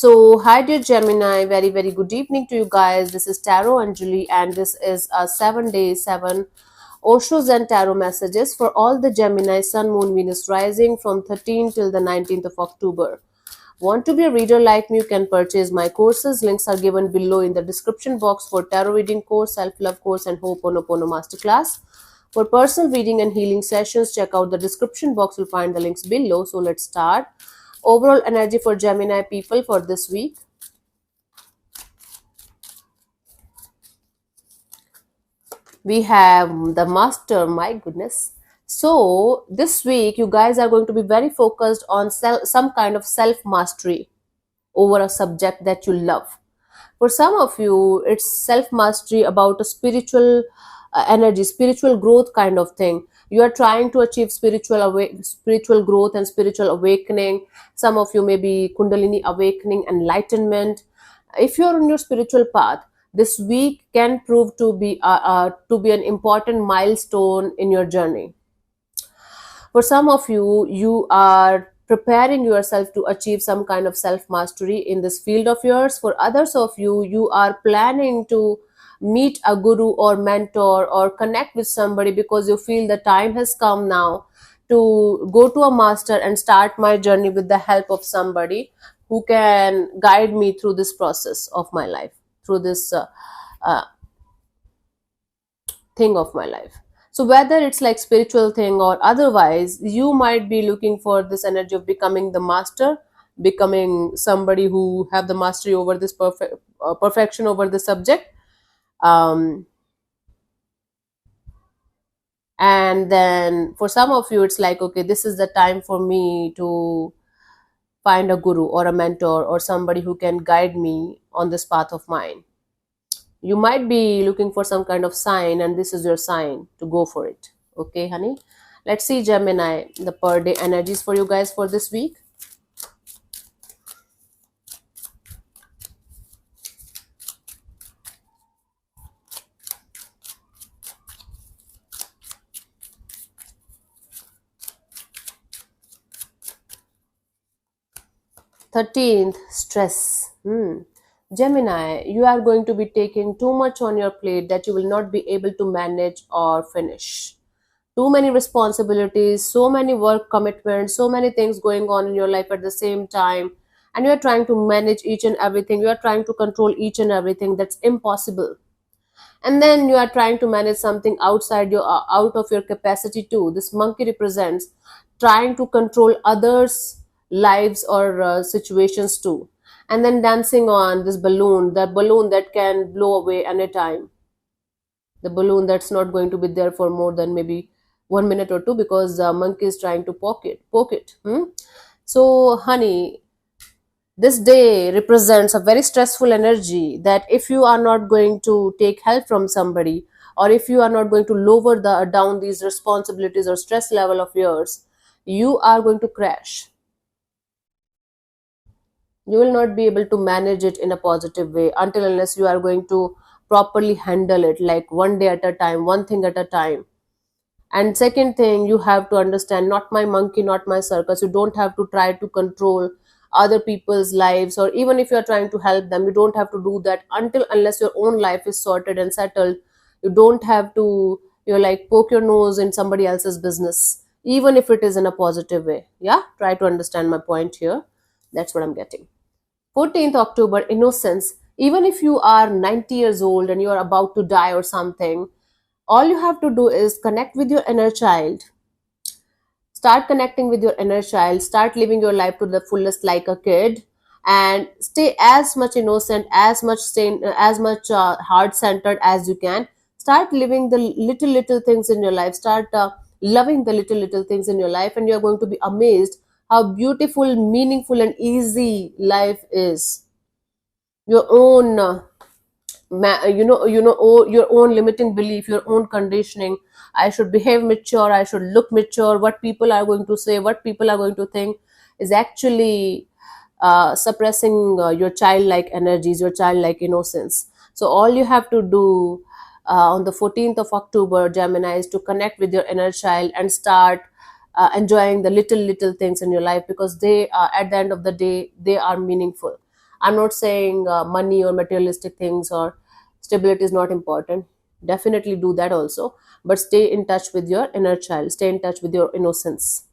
Hi dear Gemini, very good evening to you guys. This is Tarot Anjali, and this is a 7 day, 7 Oshos and Tarot messages for all the Gemini, Sun, Moon, Venus rising from 13th till the 19th of October. Want to be a reader like me? You can purchase my courses. Links are given below in the description box for tarot reading course, self-love course, and Ho'oponopono masterclass. For personal reading and healing sessions, check out the description box. You'll find the links below. So let's start. Overall energy for Gemini people for this week. We have the master, my goodness. So this week you guys are going to be very focused on some kind of self mastery over a subject that you love. For some of you it's self mastery about a spiritual energy, spiritual growth kind of thing. You are trying to achieve spiritual growth and spiritual awakening. Some of you may be kundalini awakening, enlightenment. If you are on your spiritual path, this week can prove to be an important milestone in your journey. For some of you, you are preparing yourself to achieve some kind of self mastery in this field of yours. For others of you, you are planning to meet a guru or mentor or connect with somebody because you feel the time has come now to go to a master and start my journey with the help of somebody who can guide me through this process of my life, through this uh, thing of my life. So whether it's like spiritual thing or otherwise, you might be looking for this energy of becoming the master, becoming somebody who have the mastery over this perfection over the subject. um, and then for some of you it's like, okay, this is the time for me to find a guru or a mentor or somebody who can guide me on this path of mine. You might be looking for some kind of sign, and this is your sign to go for it. Okay, honey. Let's see, Gemini, the per day energies for you guys for this week. Thirteenth, stress. Gemini, you are going to be taking too much on your plate that you will not be able to manage or finish. Too many responsibilities, so many work commitments, so many things going on in your life at the same time, and you are trying to manage each and everything. You are trying to control each and everything. That's impossible. And then you are trying to manage something out of your capacity too. This monkey represents trying to control others lives or situations too, and then dancing on this balloon, the balloon that can blow away anytime, the balloon that's not going to be there for more than maybe 1 minute or two because the monkey is trying to poke it. So honey, this day represents a very stressful energy that if you are not going to take help from somebody, or if you are not going to lower down these responsibilities or stress level of yours, you are going to crash. You will not be able to manage it in a positive way until unless you are going to properly handle it, like one day at a time, one thing at a time. And second thing, you have to understand, not my monkey, not my circus. You don't have to try to control other people's lives, or even if you're trying to help them, you don't have to do that until unless your own life is sorted and settled. You don't have to, you're like, poke your nose in somebody else's business, even if it is in a positive way. Yeah, try to understand my point here. That's what I'm getting. 14th October, innocence. Even if you are 90 years old and you are about to die or something, all you have to do is connect with your inner child. Start connecting with your inner child. Start living your life to the fullest like a kid, and stay as much innocent, as much heart centered as you can. Start living the little things in your life. Start loving the little things in your life, and you are going to be amazed how beautiful, meaningful, and easy life is. Your own your own limiting belief, your own conditioning. I should behave mature, I should look mature, what people are going to say, what people are going to think, is actually suppressing your childlike energies, your childlike innocence. So all you have to do on the 14th of October, Gemini, is to connect with your inner child and start enjoying the little things in your life, because they at the end of the day, they are meaningful. I'm not saying money or materialistic things or stability is not important. Definitely do that also, but stay in touch with your inner child, stay in touch with your innocence.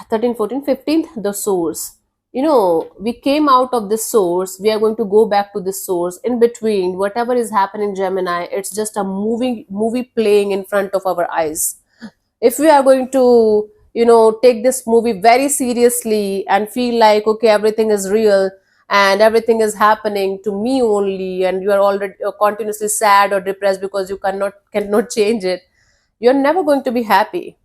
13, 14, 15th, the source. We came out of this source, we are going to go back to this source. In between, whatever is happening, Gemini, it's just a movie playing in front of our eyes. If we are going to take this movie very seriously and feel like, okay, everything is real and everything is happening to me only, and you are already continuously sad or depressed because you cannot change it, you're never going to be happy.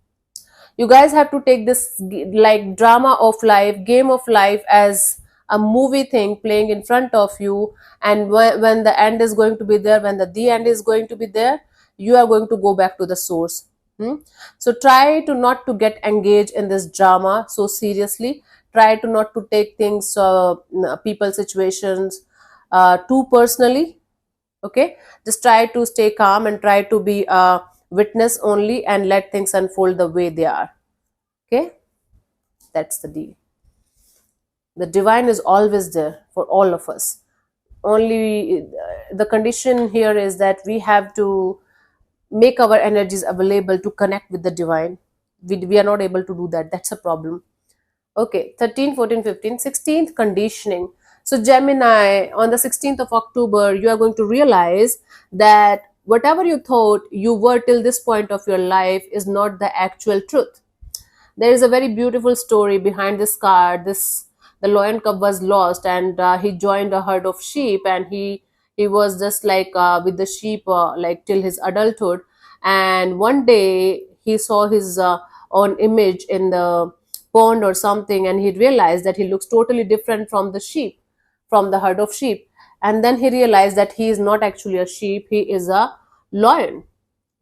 You guys have to take this like drama of life, game of life, as a movie thing playing in front of you. And when the end is going to be there, when the end is going to be there, you are going to go back to the source. Hmm? So try to not to get engaged in this drama so seriously. Try to not to take things, people situations, too personally. Okay, just try to stay calm and try to be a witness only and let things unfold the way they are. Okay, that's the deal. The divine is always there for all of us. Only the condition here is that we have to make our energies available to connect with the divine. We are not able to do that. That's a problem. Okay, 13, 14, 15, 16th conditioning. So, Gemini, on the 16th of October, you are going to realize that whatever you thought you were till this point of your life is not the actual truth. There is a very beautiful story behind this card. This The lion cub was lost, and he joined a herd of sheep, and he was just like with the sheep like till his adulthood. And one day he saw his own image in the pond or something, and he realized that he looks totally different from the sheep, from the herd of sheep. And then he realized that he is not actually a sheep, he is a lion,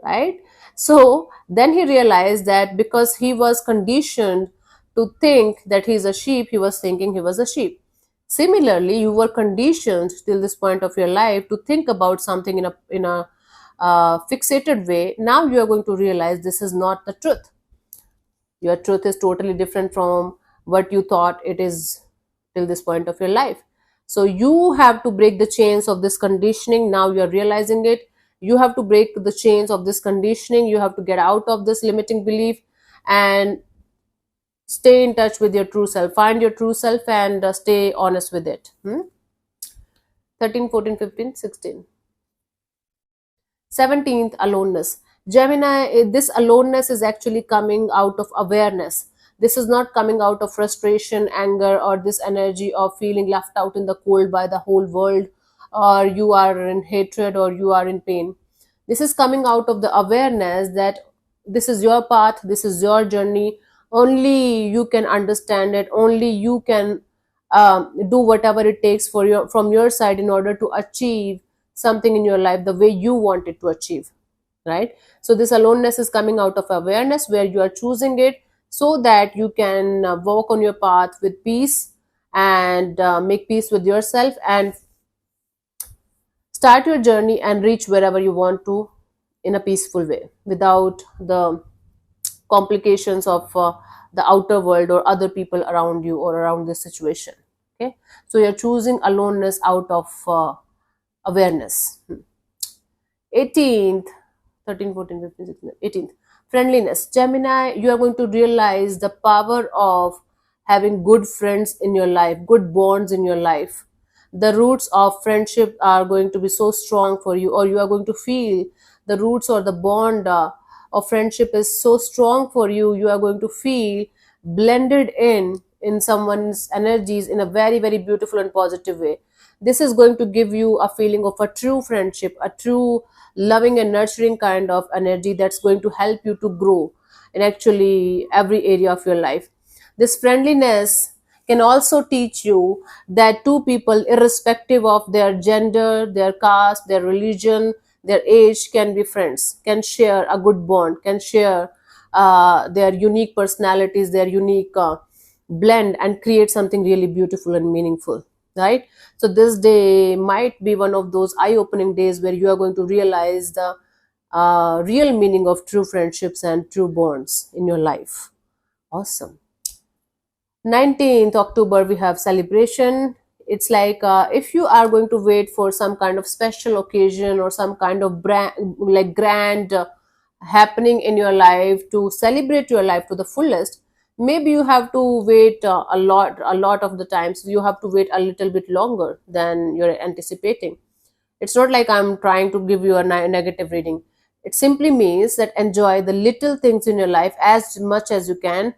right? So then he realized that because he was conditioned to think that he's a sheep, he was thinking he was a sheep. Similarly, you were conditioned till this point of your life to think about something in a fixated way. Now you are going to realize this is not the truth. Your truth is totally different from what you thought it is till this point of your life. So you have to break the chains of this conditioning. Now you are realizing it. You have to break the chains of this conditioning. You have to get out of this limiting belief and stay in touch with your true self. Find your true self and stay honest with it. 13, 14, 15, 16. 17th, aloneness. Gemini, this aloneness is actually coming out of awareness. This is not coming out of frustration, anger, or this energy of feeling left out in the cold by the whole world, or you are in hatred, or you are in pain. This is coming out of the awareness that this is your path, this is your journey. Only you can understand it. Only you can do whatever it takes from your side in order to achieve something in your life the way you want it to achieve, right? So this aloneness is coming out of awareness where you are choosing it so that you can walk on your path with peace and make peace with yourself and start your journey and reach wherever you want to in a peaceful way without the complications of the outer world or other people around you or around this situation. Okay, so you're choosing aloneness out of awareness. 18th, 13, 14, 15, 16, 18th, friendliness. Gemini, you are going to realize the power of having good friends in your life, good bonds in your life. The roots of friendship are going to be so strong for you, or you are going to feel the roots or the bond of friendship is so strong for you. You are going to feel blended in someone's energies in a very, very beautiful and positive way. This is going to give you a feeling of a true friendship, a true loving and nurturing kind of energy that's going to help you to grow in actually every area of your life. This friendliness can also teach you that two people, irrespective of their gender, their caste, their religion, their age, can be friends, can share a good bond, can share their unique personalities, their unique blend, and create something really beautiful and meaningful, right? So this day might be one of those eye-opening days where you are going to realize the real meaning of true friendships and true bonds in your life. Awesome. 19th October, we have celebration. It's like if you are going to wait for some kind of special occasion or some kind of like grand happening in your life to celebrate your life to the fullest, maybe you have to wait a lot of the times. You have to wait a little bit longer than you're anticipating. It's not like I'm trying to give you a negative reading. It simply means that enjoy the little things in your life as much as you can.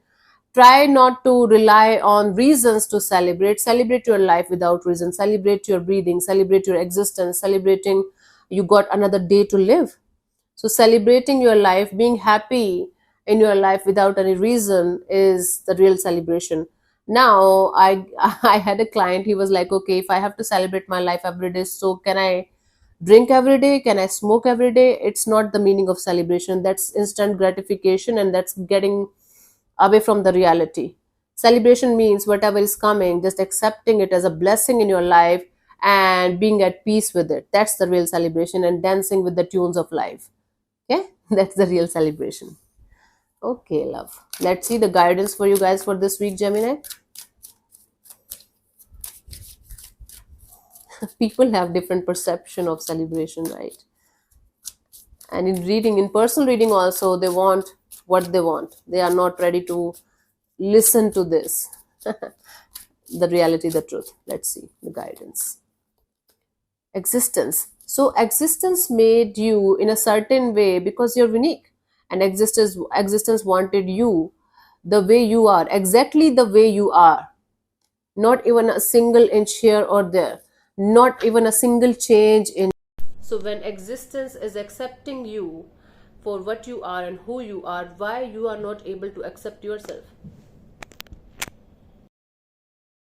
Try not to rely on reasons to celebrate your life without reason. Celebrate your breathing, celebrate your existence, celebrating you got another day to live. So celebrating your life, being happy in your life without any reason is the real celebration. Now I had a client, he was like, okay, if I have to celebrate my life every day, so can I drink every day, can I smoke every day? It's not the meaning of celebration. That's instant gratification, and that's getting away from the reality. Celebration means whatever is coming, just accepting it as a blessing in your life and being at peace with it. That's the real celebration, and dancing with the tunes of life. Okay, that's the real celebration. Okay, love. Let's see the guidance for you guys for this week, Gemini. People have different perception of celebration, right? And in reading, in personal reading also, they want what they want. They are not ready to listen to this. The reality, the truth. Let's see the guidance. Existence. So existence made you in a certain way because you're unique, and existence wanted you the way you are, exactly the way you are. Not even a single inch here or there, not even a single change in. So when existence is accepting you for what you are and who you are, why you are not able to accept yourself?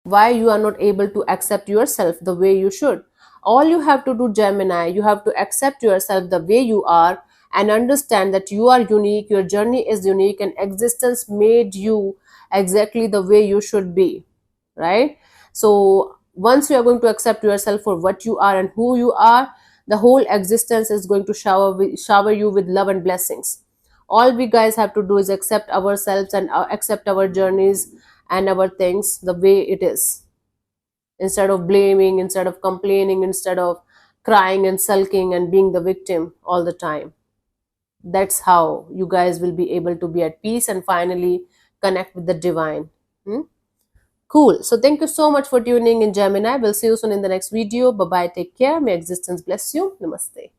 Why you are not able to accept yourself the way you should? All you have to do, Gemini, you have to accept yourself the way you are and understand that you are unique, your journey is unique, and existence made you exactly the way you should be, right? So once you are going to accept yourself for what you are and who you are, the whole existence is going to shower you with love and blessings. All we guys have to do is accept ourselves and accept our journeys and our things the way it is, instead of blaming, instead of complaining, instead of crying and sulking and being the victim all the time. That's how you guys will be able to be at peace and finally connect with the divine. Hmm? Cool. So thank you so much for tuning in, Gemini. We'll see you soon in the next video. Bye bye. Take care. May existence bless you. Namaste.